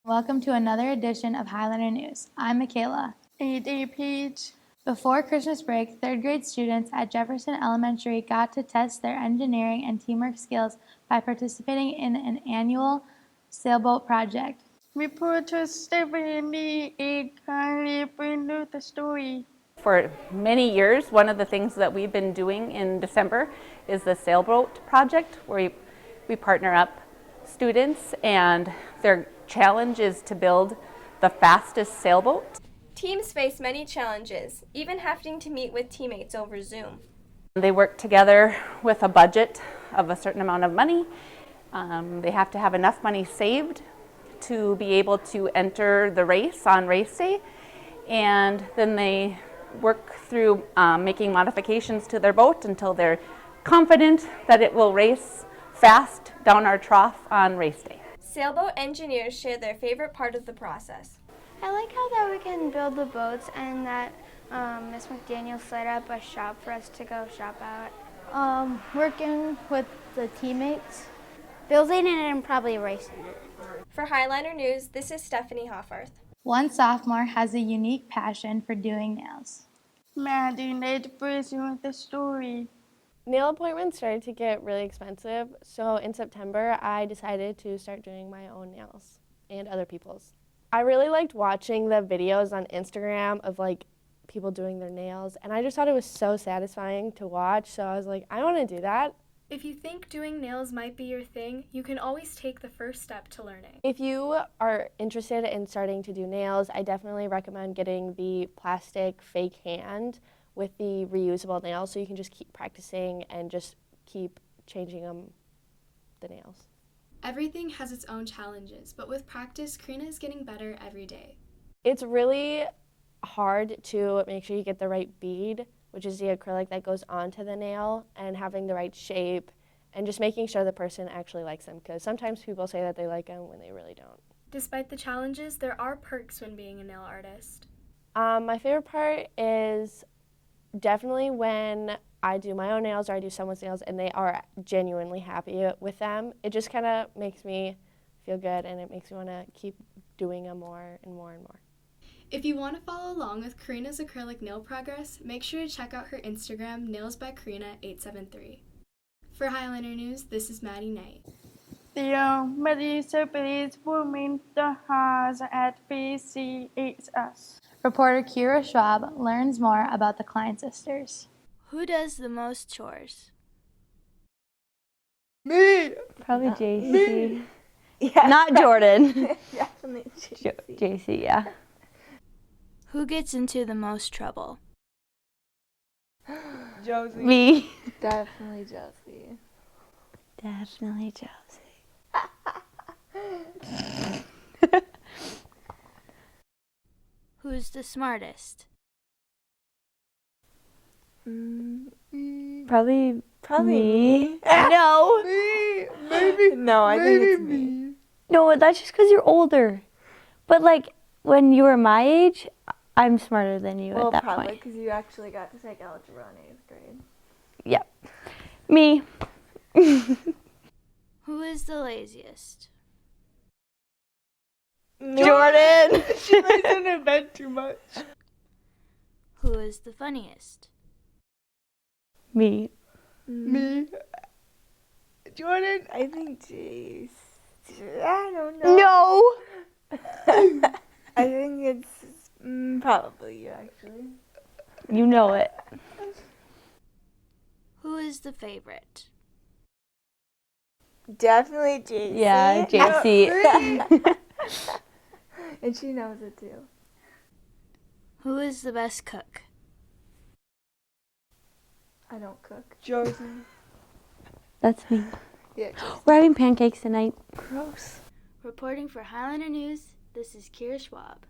Welcome to another edition of Highlander News. I'm Michaela. ADP. Before Christmas break, third grade students at Jefferson Elementary got to test their engineering and teamwork skills by participating in an annual sailboat project. Reporter Stephanie A. kindly bring you the story. For many years, one of the things that we've been doing in December is the sailboat project, where we partner up students, and their challenge is to build the fastest sailboat. Teams face many challenges, even having to meet with teammates over Zoom. They work together with a budget of a certain amount of money. They have to have enough money saved to be able to enter the race on race day, and then they work through making modifications to their boat until they're confident that it will race fast down our trough on race day. Sailboat engineers share their favorite part of the process. I like how that we can build the boats and that Miss McDaniel set up a shop for us to go shop at. Working with the teammates. Building it and probably racing it. For Highlander News, this is Stephanie Hoffarth. One sophomore has a unique passion for doing nails. Maddie, let's bring you the story. Nail appointments started to get really expensive, so in September I decided to start doing my own nails and other people's. I really liked watching the videos on Instagram of people doing their nails, and I just thought it was so satisfying to watch, so I was like, I want to do that. If you think doing nails might be your thing, you can always take the first step to learning. If you are interested in starting to do nails, I definitely recommend getting the plastic fake hand with the reusable nails, so you can just keep practicing and just keep changing the nails. Everything has its own challenges, but with practice, Karina is getting better every day. It's really hard to make sure you get the right bead, which is the acrylic that goes onto the nail, and having the right shape, and just making sure the person actually likes them, because sometimes people say that they like them when they really don't. Despite the challenges, there are perks when being a nail artist. My favorite part is definitely when I do my own nails or I do someone's nails and they are genuinely happy with them. It just kind of makes me feel good, and it makes me want to keep doing them more and more and more. If you want to follow along with Karina's acrylic nail progress, make sure to check out her Instagram, nailsbykarina873. For Highlander News, this is Maddie Knight. The Maddie's woman the has at bchs. Reporter Kira Schwab learns more about the Klein sisters. Who does the most chores? Me! Probably JC. Me. Yeah. Not Jordan. Definitely JC, yeah. Who gets into the most trouble? Josie. Me. Definitely Josie. Definitely Josie. Who's the smartest? Probably me. No. Me. Maybe. No, I think it's me. me. No, that's just because you're older. But when you were my age, I'm smarter than you at that probably point. because you actually got to take algebra in 8th grade. Yep. Me. Who is the laziest? Jordan. She lays in her bed too much. Who is the funniest? Me. Me. Jordan. I think Jace. I don't know. No. I think it's probably you, actually. You know it. Who is the favorite? Definitely JC. Yeah, JC. And she knows it too. Who is the best cook? I don't cook. Josie. That's me. Yeah. We're having pancakes tonight. Gross. Reporting for Highlander News, this is Kira Schwab.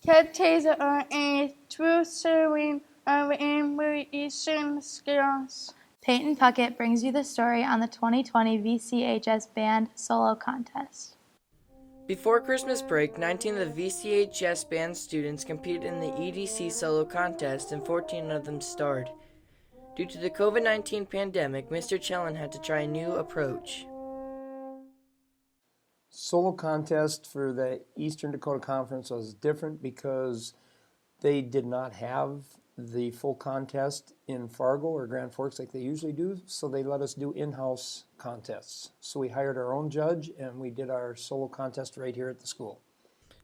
Cat taser a true serving of animation skills. Peyton Puckett brings you the story on the 2020 VCHS Band Solo Contest. Before Christmas break, 19 of the VCHS band students competed in the EDC solo contest and 14 of them starred. Due to the COVID-19 pandemic, Mr. Chellan had to try a new approach. Solo contest for the Eastern Dakota Conference was different because they did not have the full contest in Fargo or Grand Forks like they usually do, so they let us do in-house contests. So we hired our own judge and we did our solo contest right here at the school.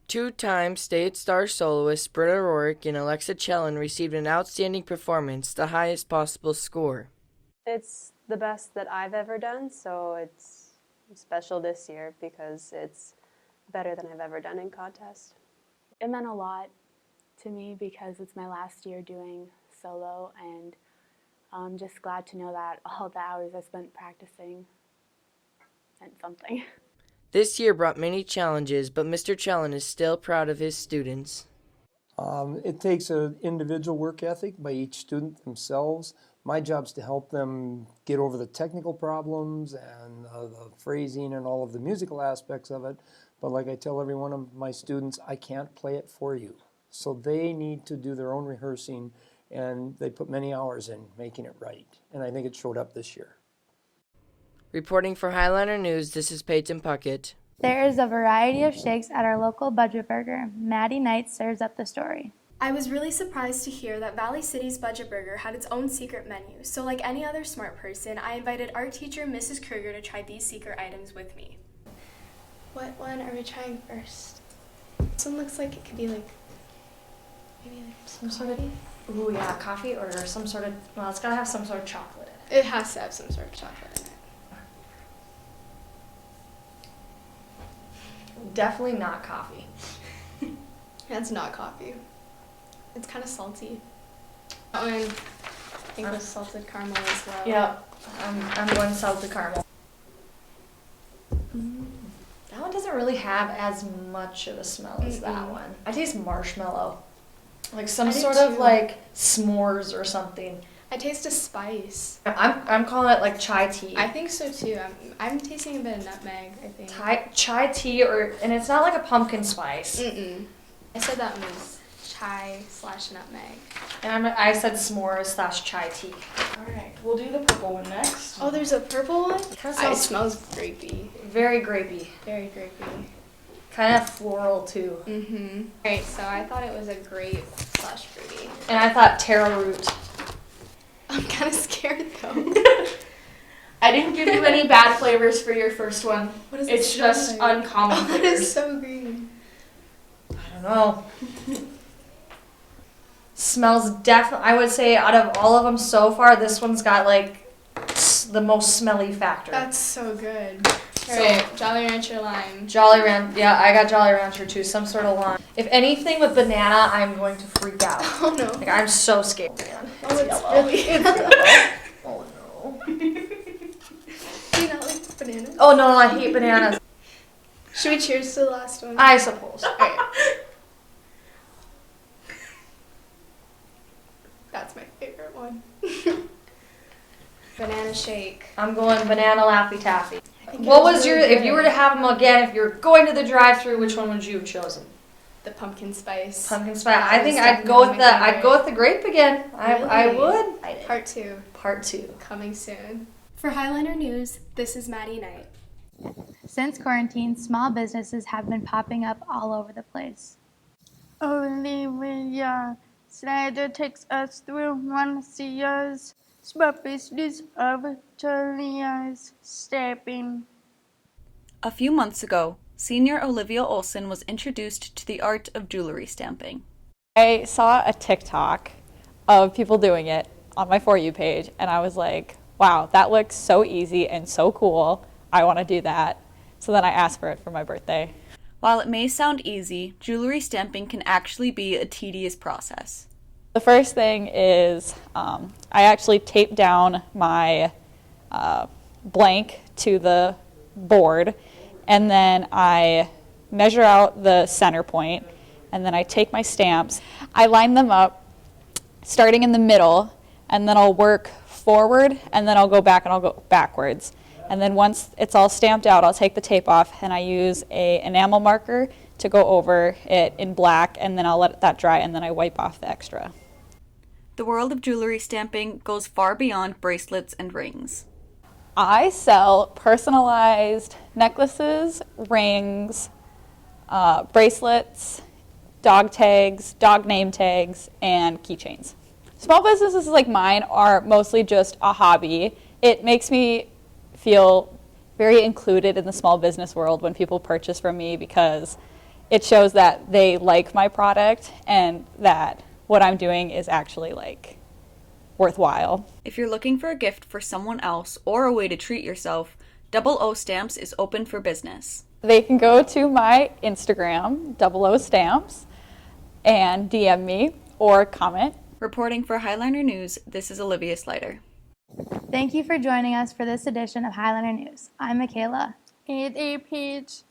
Two-time state star soloists Britta Rorick and Alexa Chellin received an outstanding performance, the highest possible score. It's the best that I've ever done, so it's special this year because it's better than I've ever done in contest. It meant a lot to me because it's my last year doing solo, and I'm just glad to know that all the hours I spent practicing meant something. This year brought many challenges, but Mr. Chellin is still proud of his students. It takes an individual work ethic by each student themselves. My job's to help them get over the technical problems and the phrasing and all of the musical aspects of it. But like I tell every one of my students, I can't play it for you. So they need to do their own rehearsing, and they put many hours in making it right. And I think it showed up this year. Reporting for Highliner News, this is Peyton Puckett. There is a variety of shakes at our local Budget Burger. Maddie Knight serves up the story. I was really surprised to hear that Valley City's Budget Burger had its own secret menu, so like any other smart person, I invited art teacher Mrs. Kruger to try these secret items with me. What one are we trying first? This one looks like it could be like, maybe like some sort of, ooh yeah, coffee or some sort of, well, it's gotta have some sort of chocolate in it. It has to have some sort of chocolate in it. Definitely not coffee. That's not coffee. It's kind of salty. That one, I think was salted caramel as well. Yeah, I'm going salted caramel. That one doesn't really have as much of a smell as that one. I taste marshmallow. Like some sort of like s'mores or something. I taste a spice. I'm calling it like chai tea. I think so too. I'm tasting a bit of nutmeg, I think. Chai tea, and it's not like a pumpkin spice. I said that one was chai/nutmeg. And I said s'mores/chai tea. Alright, we'll do the purple one next. Oh, there's a purple one? It smells grapey. Very grapey. Very grapey. Kind of floral too. Alright, so I thought it was a grape/fruity. And I thought taro root. I'm kind of scared though. I didn't give you any bad flavors for your first one. What is it's just uncommon flavors. It is so green. I don't know. Smells definitely, I would say out of all of them so far, this one's got like the most smelly factor. That's so good. Alright, Jolly Rancher lime. Jolly Rancher, yeah, I got Jolly Rancher too, some sort of lime. If anything with banana, I'm going to freak out. Oh no. Like, I'm so scared, man. Oh, it's yellow. really It's yellow. Oh no. Do you not like bananas? Oh no, I hate bananas. Should we cheers to the last one? I suppose. Alright. That's my favorite one. Banana shake. I'm going banana Laffy Taffy. What was your, if you were to have them again, if you're going to the drive-thru, which one would you have chosen? The pumpkin spice. Pumpkin spice. I think I'd go with the grape again. I would. Part 2. Part 2. Coming soon. For Highliner News, this is Maddie Knight. Since quarantine, small businesses have been popping up all over the place. Olivia Snyder takes us through one year's small business of Julia's stepping. A few months ago, senior Olivia Olson was introduced to the art of jewelry stamping. I saw a TikTok of people doing it on my For You page, and I was like, wow, that looks so easy and so cool. I want to do that. So then I asked for it for my birthday. While it may sound easy, jewelry stamping can actually be a tedious process. The first thing is I actually tape down my blank to the board, and then I measure out the center point, and then I take my stamps. I line them up starting in the middle, and then I'll work forward, and then I'll go back and I'll go backwards. And then once it's all stamped out, I'll take the tape off, and I use an enamel marker to go over it in black, and then I'll let that dry, and then I wipe off the extra. The world of jewelry stamping goes far beyond bracelets and rings. I sell personalized necklaces, rings, bracelets, dog tags, dog name tags, and keychains. Small businesses like mine are mostly just a hobby. It makes me feel very included in the small business world when people purchase from me because it shows that they like my product and that what I'm doing is actually like worthwhile. If you're looking for a gift for someone else or a way to treat yourself, Double O Stamps is open for business. They can go to my Instagram, 00 Stamps, and DM me or comment. Reporting for Highliner News, this is Olivia Slider. Thank you for joining us for this edition of Highliner News. I'm Michaela. And a Paige.